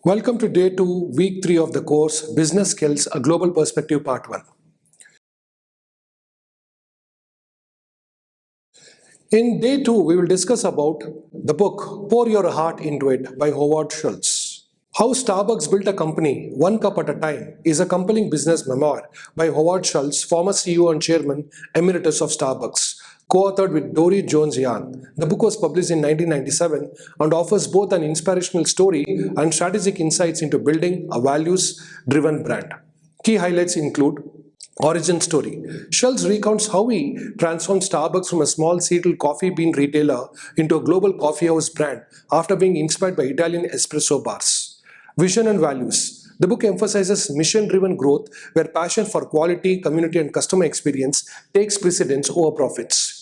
Welcome to Day 2, Week 3 of the course Business Skills, a Global Perspective Part 1. In Day 2, we will discuss about the book Pour Your Heart Into It by Howard Schultz. How Starbucks Built a Company One Cup at a Time is a compelling business memoir by Howard Schultz, former CEO and Chairman Emeritus of Starbucks, co-authored with Dory Jones-Yan. The book was published in 1997 and offers both an inspirational story and strategic insights into building a values-driven brand. Key highlights include origin story. Schultz recounts how he transformed Starbucks from a small Seattle coffee bean retailer into a global coffeehouse brand after being inspired by Italian espresso bars. Vision and values. The book emphasizes mission-driven growth where passion for quality, community, and customer experience takes precedence over profits.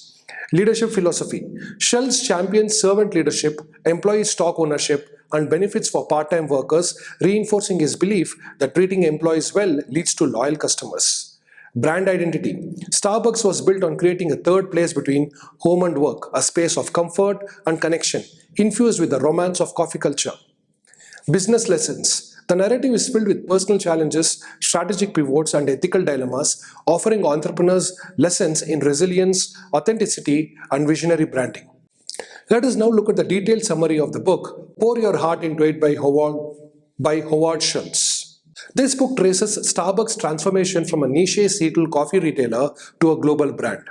Leadership philosophy. Schultz champions servant leadership, employee stock ownership, and benefits for part-time workers, reinforcing his belief that treating employees well leads to loyal customers. Brand identity. Starbucks was built on creating a third place between home and work, a space of comfort and connection, infused with the romance of coffee culture. Business lessons. The narrative is filled with personal challenges, strategic pivots, and ethical dilemmas, offering entrepreneurs lessons in resilience, authenticity, and visionary branding. Let us now look at the detailed summary of the book, Pour Your Heart Into It by Howard Schultz. This book traces Starbucks' transformation from a niche Seattle coffee retailer to a global brand.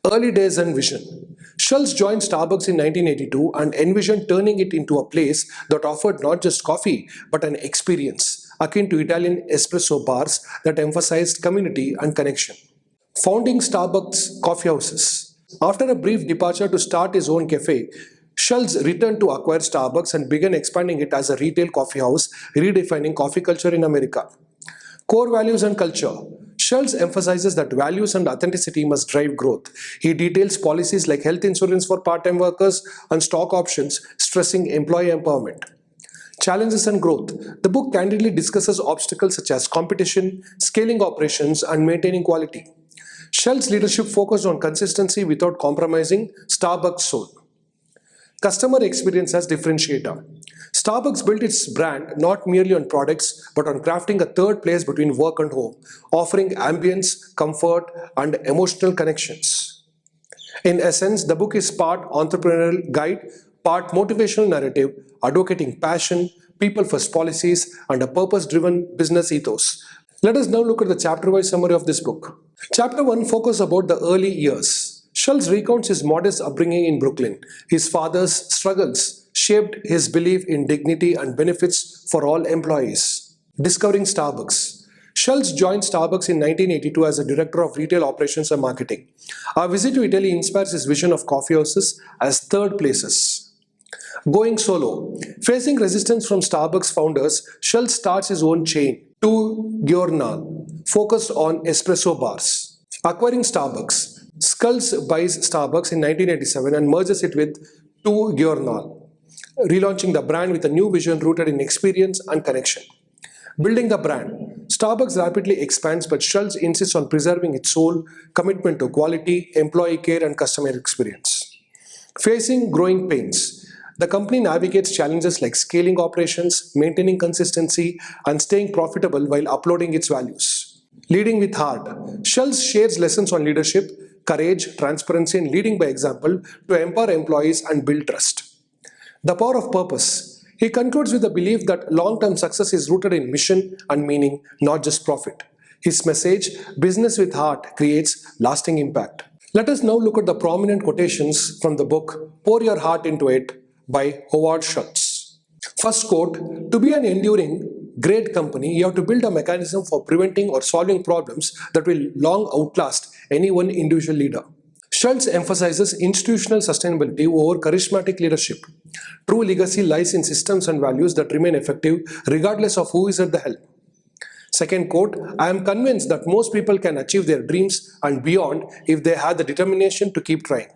Early days and vision. Schultz joined Starbucks in 1982 and envisioned turning it into a place that offered not just coffee but an experience akin to Italian espresso bars that emphasized community and connection. Founding Starbucks coffeehouses. After a brief departure to start his own cafe, Schultz returned to acquire Starbucks and began expanding it as a retail coffeehouse, redefining coffee culture in America. Core values and culture. Schultz emphasizes that values and authenticity must drive growth. He details policies like health insurance for part-time workers and stock options, stressing employee empowerment. Challenges and growth. The book candidly discusses obstacles such as competition, scaling operations, and maintaining quality. Schultz's leadership focused on consistency without compromising Starbucks' soul. Customer experience as differentiator. Starbucks built its brand not merely on products but on crafting a third place between work and home, offering ambience, comfort, and emotional connections. In essence, the book is part entrepreneurial guide, part motivational narrative, advocating passion, people-first policies, and a purpose-driven business ethos. Let us now look at the chapter-wise summary of this book. Chapter 1 focuses about the early years. Schultz recounts his modest upbringing in Brooklyn. His father's struggles shaped his belief in dignity and benefits for all employees. Discovering Starbucks. Schultz joined Starbucks in 1982 as a director of retail operations and marketing. Our visit to Italy inspires his vision of coffeehouses as third places. Going solo. Facing resistance from Starbucks founders, Schultz starts his own chain, Tu Giornal, focused on espresso bars. Acquiring Starbucks. Schultz buys Starbucks in 1987 and merges it with Tu Giornal, relaunching the brand with a new vision rooted in experience and connection. Building the brand. Starbucks rapidly expands, but Schultz insists on preserving its soul, commitment to quality, employee care, and customer experience. Facing growing pains. The company navigates challenges like scaling operations, maintaining consistency, and staying profitable while upholding its values. Leading with heart. Schultz shares lessons on leadership, courage, transparency, and leading by example to empower employees and build trust. The power of purpose. He concludes with the belief that long-term success is rooted in mission and meaning, not just profit. His message, business with heart, creates lasting impact. Let us now look at the prominent quotations from the book Pour Your Heart Into It by Howard Schultz. First quote, to be an enduring, great company, you have to build a mechanism for preventing or solving problems that will long outlast any one individual leader. Schultz emphasizes institutional sustainability over charismatic leadership. True legacy lies in systems and values that remain effective regardless of who is at the helm. Second quote, I am convinced that most people can achieve their dreams and beyond if they have the determination to keep trying.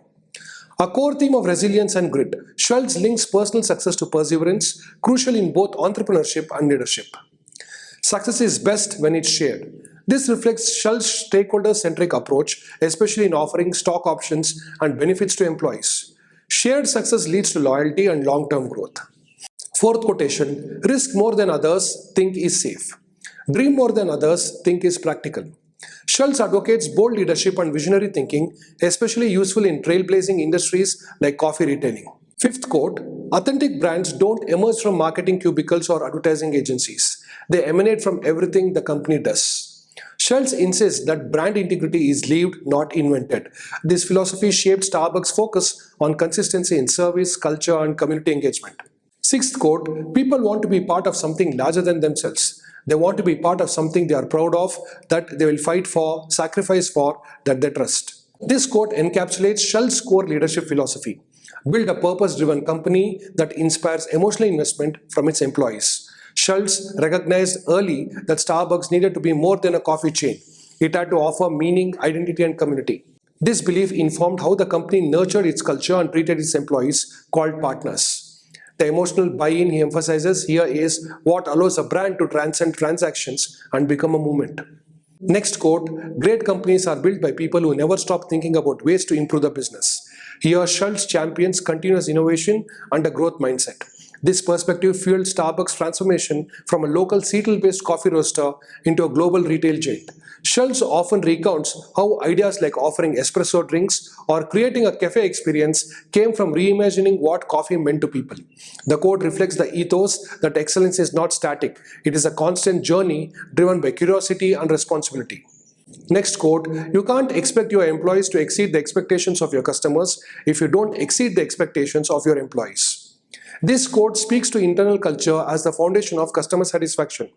A core theme of resilience and grit. Schultz links personal success to perseverance, crucial in both entrepreneurship and leadership. Success is best when it's shared. This reflects Schultz's stakeholder-centric approach, especially in offering stock options and benefits to employees. Shared success leads to loyalty and long-term growth. Fourth quotation, risk more than others, think is safe. Dream more than others, think is practical. Schultz advocates bold leadership and visionary thinking, especially useful in trailblazing industries like coffee retailing. Fifth quote, authentic brands don't emerge from marketing cubicles or advertising agencies. They emanate from everything the company does. Schultz insists that brand integrity is lived, not invented. This philosophy shaped Starbucks' focus on consistency in service, culture, and community engagement. Sixth quote, people want to be part of something larger than themselves. They want to be part of something they are proud of, that they will fight for, sacrifice for, that they trust. This quote encapsulates Schultz's core leadership philosophy. Build a purpose-driven company that inspires emotional investment from its employees. Schultz recognized early that Starbucks needed to be more than a coffee chain. It had to offer meaning, identity, and community. This belief informed how the company nurtured its culture and treated its employees, called partners. The emotional buy-in he emphasizes here is what allows a brand to transcend transactions and become a movement. Next quote, great companies are built by people who never stop thinking about ways to improve the business. Here, Schultz champions continuous innovation and a growth mindset. This perspective fueled Starbucks' transformation from a local Seattle-based coffee roaster into a global retail giant. Schultz often recounts how ideas like offering espresso drinks or creating a cafe experience came from reimagining what coffee meant to people. The quote reflects the ethos that excellence is not static. It is a constant journey driven by curiosity and responsibility. Next quote, you can't expect your employees to exceed the expectations of your customers if you don't exceed the expectations of your employees. This quote speaks to internal culture as the foundation of customer satisfaction.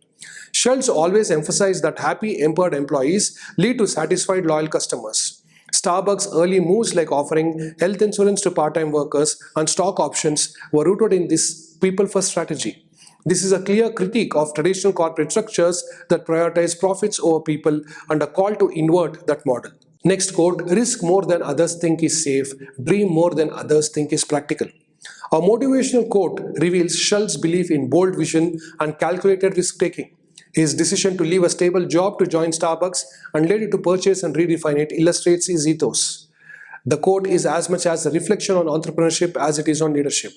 Schultz always emphasized that happy, empowered employees lead to satisfied, loyal customers. Starbucks' early moves like offering health insurance to part-time workers and stock options were rooted in this people-first strategy. This is a clear critique of traditional corporate structures that prioritize profits over people and a call to invert that model. Next quote, risk more than others think is safe, dream more than others think is practical. A motivational quote reveals Schultz's belief in bold vision and calculated risk-taking. His decision to leave a stable job to join Starbucks and later to purchase and redefine it illustrates his ethos. The quote is as much as a reflection on entrepreneurship as it is on leadership.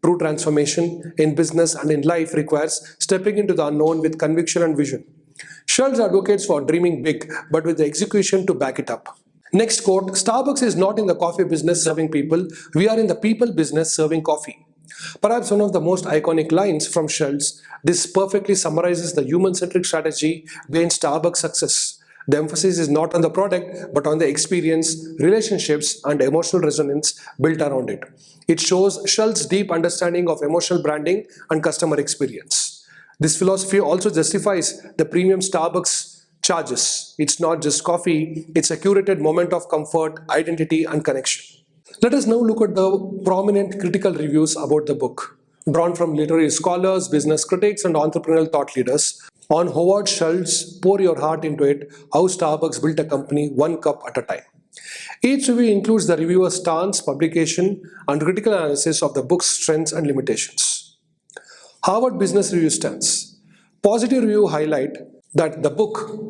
True transformation in business and in life requires stepping into the unknown with conviction and vision. Schultz advocates for dreaming big, but with the execution to back it up. Next quote, Starbucks is not in the coffee business serving people, we are in the people business serving coffee. Perhaps one of the most iconic lines from Schultz, this perfectly summarizes the human-centric strategy behind Starbucks' success. The emphasis is not on the product, but on the experience, relationships, and emotional resonance built around it. It shows Schultz's deep understanding of emotional branding and customer experience. This philosophy also justifies the premium Starbucks charges. It's not just coffee, it's a curated moment of comfort, identity, and connection. Let us now look at the prominent critical reviews about the book, drawn from literary scholars, business critics, and entrepreneurial thought leaders, on Howard Schultz, Pour Your Heart Into It, How Starbucks Built a Company One Cup at a Time. Each review includes the reviewer's stance, publication, and critical analysis of the book's strengths and limitations. Harvard Business Review stance. Positive review highlight that the book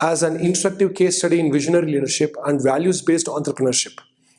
as an instructive case study in visionary leadership and values-based entrepreneurship.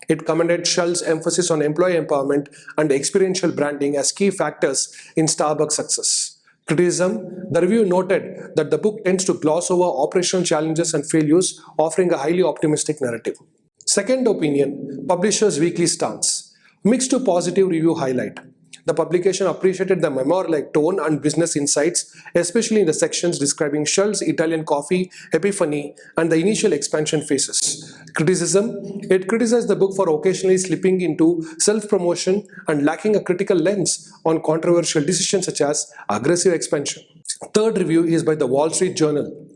It commended Schultz's emphasis on employee empowerment and experiential branding as key factors in Starbucks' success. Criticism, the review noted that the book tends to gloss over operational challenges and failures, offering a highly optimistic narrative. Second opinion, publisher's weekly stance. Mixed to positive review highlight. The publication appreciated the memoir-like tone and business insights, especially in the sections describing Schultz's Italian coffee, epiphany, and the initial expansion phases. Criticism, it criticized the book for occasionally slipping into self-promotion and lacking a critical lens on controversial decisions such as aggressive expansion. Third review is by the Wall Street Journal.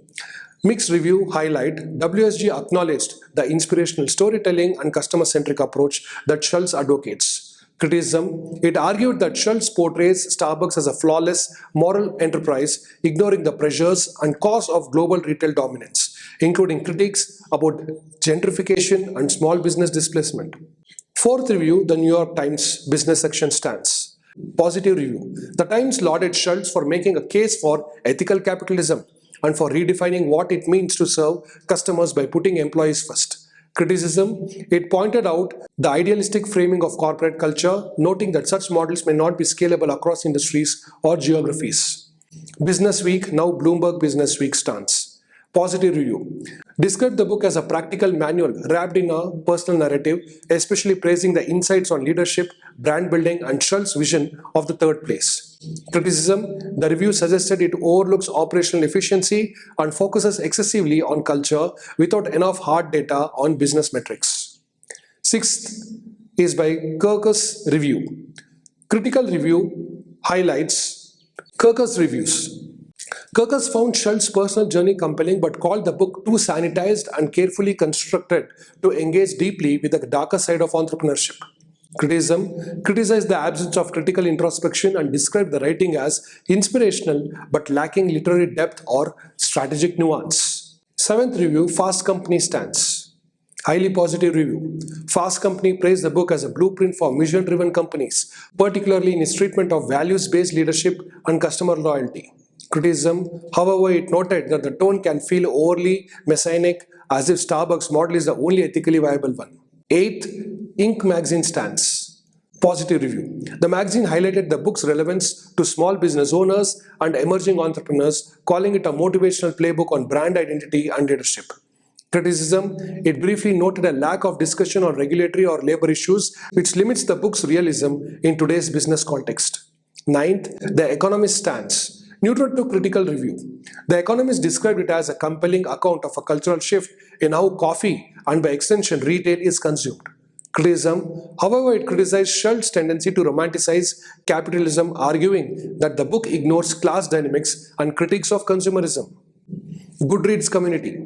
Mixed review highlight, WSG acknowledged the inspirational storytelling and customer-centric approach that Schultz advocates. Criticism, it argued that Schultz portrays Starbucks as a flawless, moral enterprise, ignoring the pressures and costs of global retail dominance, including critiques about gentrification and small business displacement. Fourth review, the New York Times business section stance. Positive review. The Times lauded Schultz for making a case for ethical capitalism and for redefining what it means to serve customers by putting employees first. Criticism, it pointed out the idealistic framing of corporate culture, noting that such models may not be scalable across industries or geographies. Business Week, now Bloomberg Business Week stance. Positive review. Described the book as a practical manual wrapped in a personal narrative, especially praising the insights on leadership, brand building, and Schultz's vision of the third place. Criticism, the review suggested it overlooks operational efficiency and focuses excessively on culture without enough hard data on business metrics. Sixth is by Kirkus Review. Critical review highlights Kirkus reviews. Kirkus found Schultz's personal journey compelling but called the book too sanitized and carefully constructed to engage deeply with the darker side of entrepreneurship. Criticism criticized the absence of critical introspection and described the writing as inspirational but lacking literary depth or strategic nuance. Seventh review, Fast Company stance. Highly positive review. Fast Company praised the book as a blueprint for mission-driven companies, particularly in its treatment of values-based leadership and customer loyalty. Criticism, however, it noted that the tone can feel overly messianic, as if Starbucks' model is the only ethically viable one. Eighth, Inc. magazine stance. Positive review. The magazine highlighted the book's relevance to small business owners and emerging entrepreneurs, calling it a motivational playbook on brand identity and leadership. Criticism, it briefly noted a lack of discussion on regulatory or labor issues, which limits the book's realism in today's business context. Ninth, The Economist stance. Neutral to critical review. The Economist described it as a compelling account of a cultural shift in how coffee and by extension retail is consumed. Criticism, however, it criticized Schultz's tendency to romanticize capitalism, arguing that the book ignores class dynamics and critiques of consumerism. Goodreads community.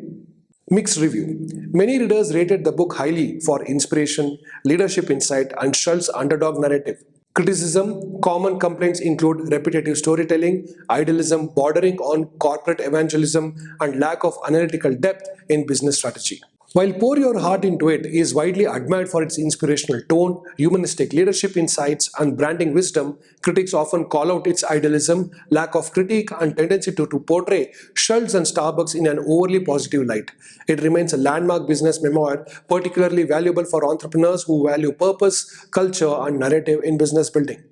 Mixed review. Many readers rated the book highly for inspiration, leadership insight, and Schultz's underdog narrative. Criticism, common complaints include repetitive storytelling, idealism bordering on corporate evangelism, and lack of analytical depth in business strategy. While Pour Your Heart Into It is widely admired for its inspirational tone, humanistic leadership insights, and branding wisdom, critics often call out its idealism, lack of critique, and tendency to portray Schultz and Starbucks in an overly positive light. It remains a landmark business memoir, particularly valuable for entrepreneurs who value purpose, culture, and narrative in business building.